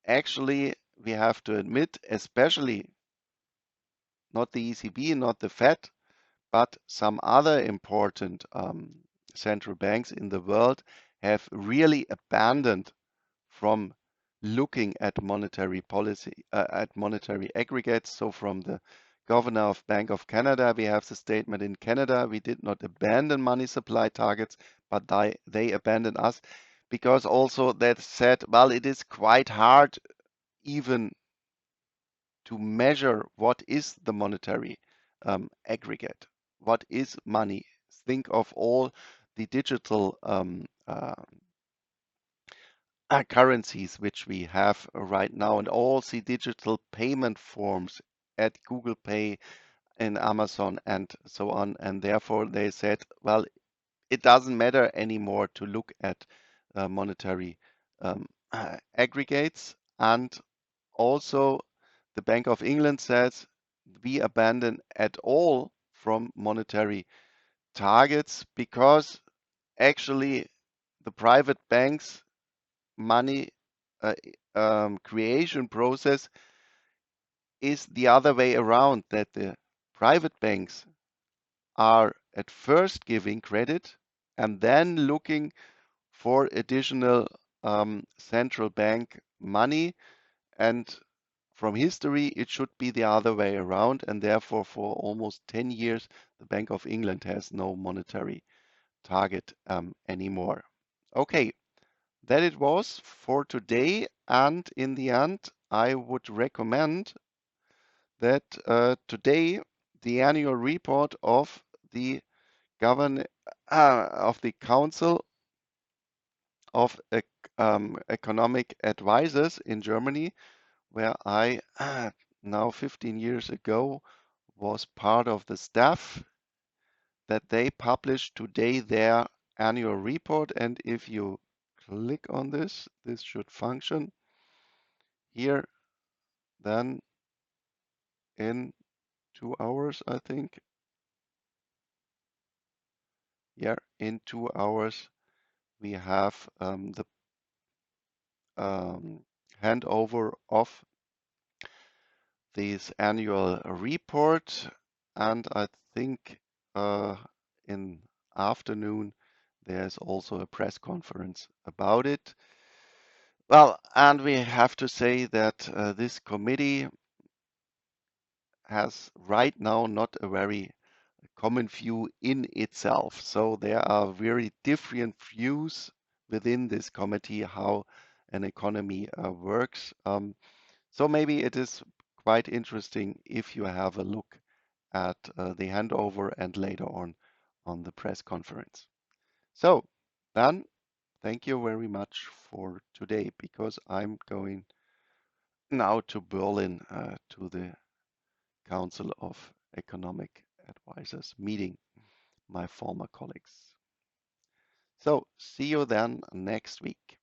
actually, we have to admit, especially not the ECB, not the Fed, but some other important central banks in the world have really abandoned from looking at monetary policy, at monetary aggregates. So from the governor of Bank of Canada, we have the statement in Canada, we did not abandon money supply targets, but they abandoned us because also that said, well, it is quite hard even to measure what is the monetary aggregate, what is money. Think of all the digital currencies which we have right now and all the digital payment forms at Google Pay and Amazon and so on. And therefore they said, well, it doesn't matter anymore to look at monetary aggregates. And also the Bank of England says we abandon at all from monetary targets because actually the private banks money uh, creation process is the other way around, that the private banks are at first giving credit and then looking for additional central bank money. And from history, it should be the other way around. And therefore, for almost 10 years, the Bank of England has no monetary target anymore. Okay, that it was for today. And in the end, I would recommend that today the annual report of the govern of the Council of Economic Advisors in Germany, where I now 15 years ago was part of the staff, that they publish today their annual report. And if you click on this, this should function here then in 2 hours, I think. Yeah, in 2 hours we have the handover of this annual report, and I think in afternoon there's also a press conference about it. Well, and we have to say that this committee has right now not a very common view in itself. So there are very different views within this committee how an economy works. So maybe it is quite interesting if you have a look at the handover and later on the press conference. So then, thank you very much for today, because I'm going now to Berlin to the Council of Economic Advisors meeting my former colleagues. So see you then next week.